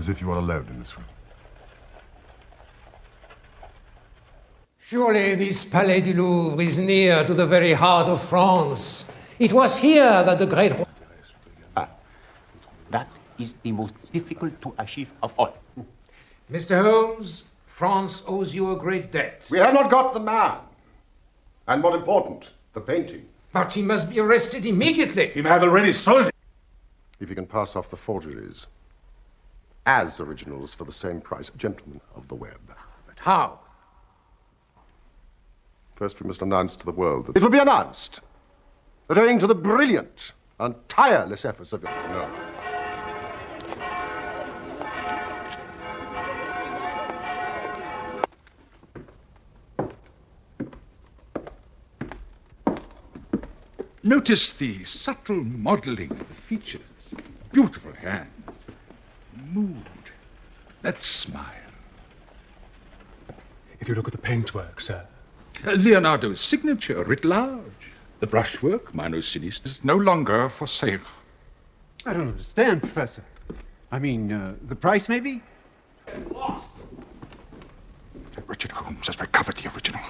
As if you are alone in this room. Surely this Palais du Louvre is near to the very heart of France. It was here that the great... That is the most difficult to achieve of all. Mr. Holmes, France owes you a great debt. We have not got the man. And more important, the painting. But he must be arrested immediately. He may have already sold it. If you can pass off the forgeries as originals for the same price, gentlemen of the web. But how? First, we must announce to the world that it will be announced that owing to the brilliant and tireless efforts of... No. Notice the subtle modeling of the features. Beautiful hands. Mood. That smile. If you look at the paintwork, sir. Leonardo's signature, writ large. The brushwork, Mano Sinistra, is no longer for sale. I don't understand, Professor. I mean, the price, maybe? Richard Holmes has recovered the original.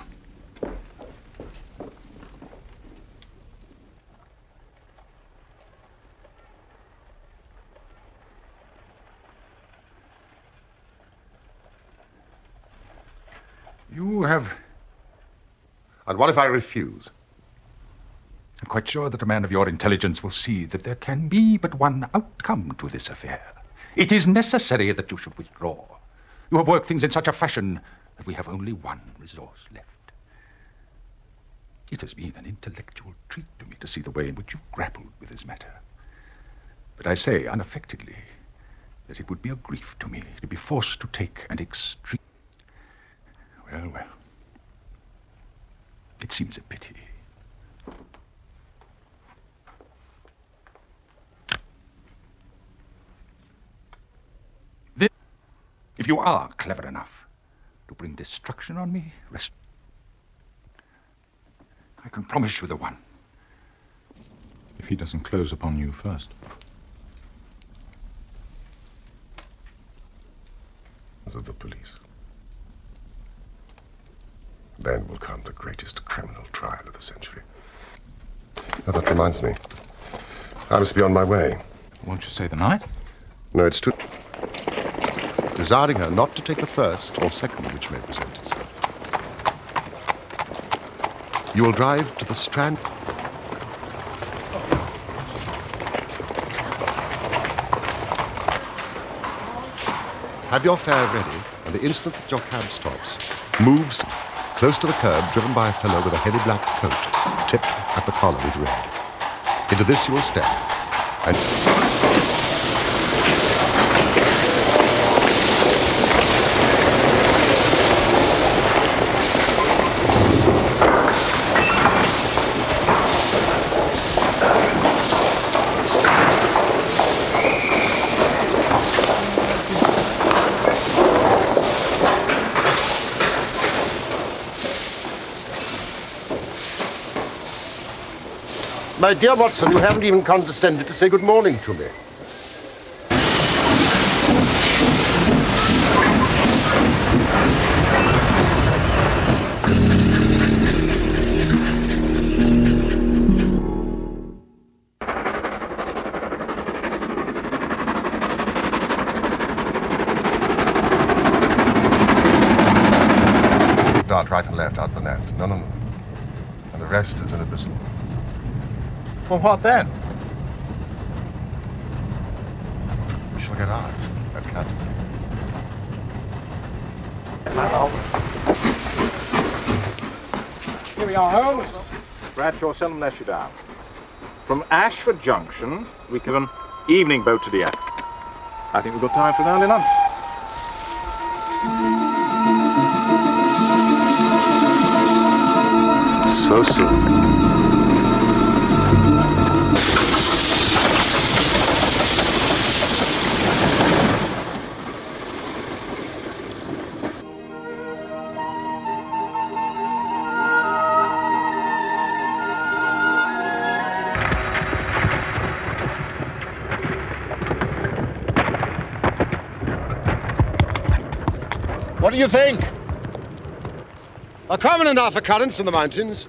You have... And what if I refuse? I'm quite sure that a man of your intelligence will see that there can be but one outcome to this affair. It is necessary that you should withdraw. You have worked things in such a fashion that we have only one resource left. It has been an intellectual treat to me to see the way in which you've grappled with this matter. But I say unaffectedly that it would be a grief to me to be forced to take an extreme... Well, well. It seems a pity. This, if you are clever enough to bring destruction on me, rest. I can promise you the one. If he doesn't close upon you first. Of the police. Then will come the greatest criminal trial of the century. Oh, that reminds me. I must be on my way. Won't you stay the night? No, it's too... Desiring her not to take the first or second which may present itself. You will drive to the Strand... Have your fare ready, and the instant that your cab stops, move close to the curb, driven by a fellow with a heavy black coat, tipped at the collar with red. Into this you will step, and... My dear Watson, you haven't even condescended to say good morning to me. Dart right and left out of the net. No, no, no. And the rest is inadmissible. Well, what then? We shall get out at Canterbury. Here we are, Holmes. Bradshaw seldom lets you down. From Ashford Junction, we can an evening boat to Dieppe. I think we've got time for an early lunch. So soon. What do you think? Are common enough occurrence in the mountains.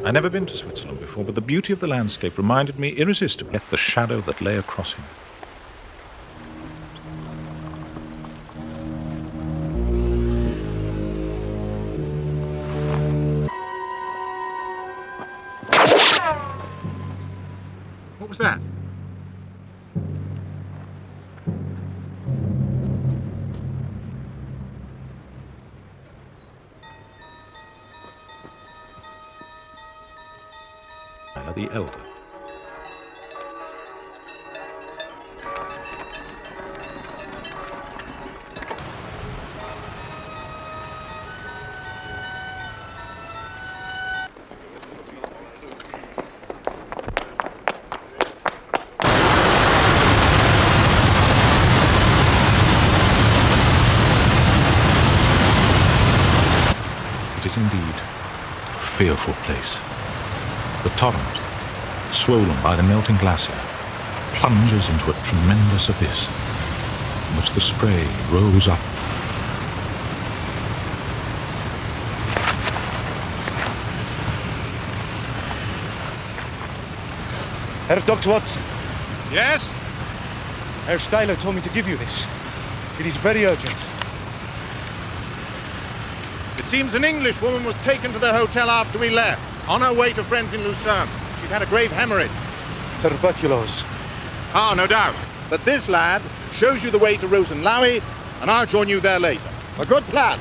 I'd never been to Switzerland before, but the beauty of the landscape reminded me irresistibly of the shadow that lay across him. What was that? The elder. It is indeed a fearful place. The torrent, swollen by the melting glacier, plunges into a tremendous abyss in which the spray rose up. Herr Dr. Watson. Yes? Herr Steiler told me to give you this. It is very urgent. It seems an English woman was taken to the hotel after we left, on her way to friends in Lucerne. She's had a grave hemorrhage. Tuberculosis. Ah, no doubt. But this lad shows you the way to Rosenlaui, and I'll join you there later. A good plan.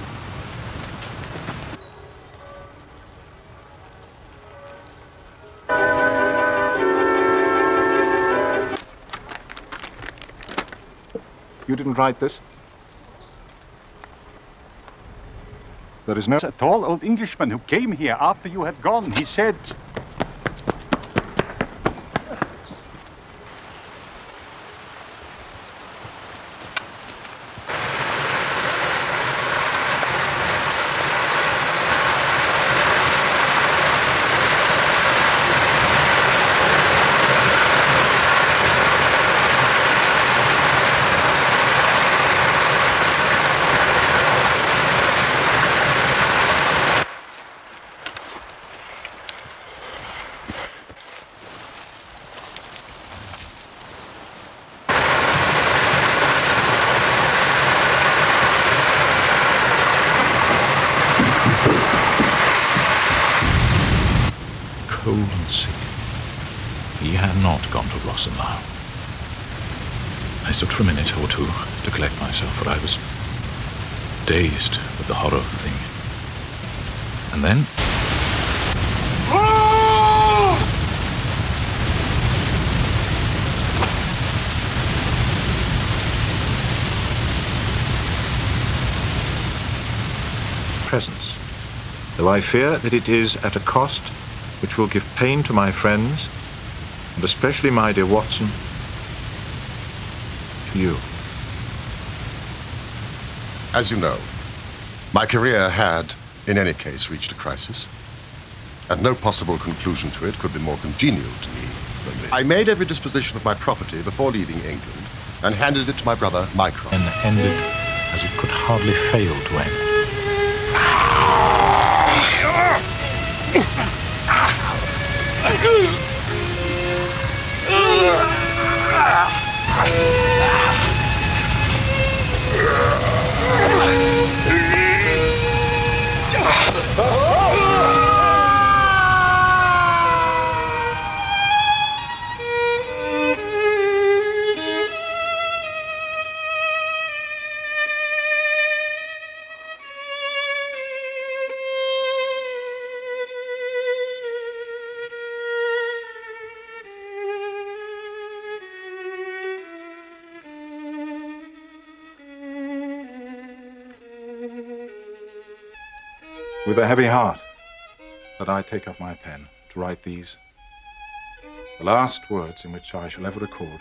You didn't write this? There is no... A tall old Englishman who came here after you had gone. He said... cold and sick. He had not gone to Rosenlau. I stood for a minute or two to collect myself, for I was dazed with the horror of the thing. And then... presence, though I fear that it is at a cost which will give pain to my friends, and especially, my dear Watson, to you. As you know, my career had, in any case, reached a crisis, and no possible conclusion to it could be more congenial to me than this. I made every disposition of my property before leaving England, and handed it to my brother, Mycroft. And ended as it could hardly fail to end. With a heavy heart that I take up my pen to write these, the last words in which I shall ever record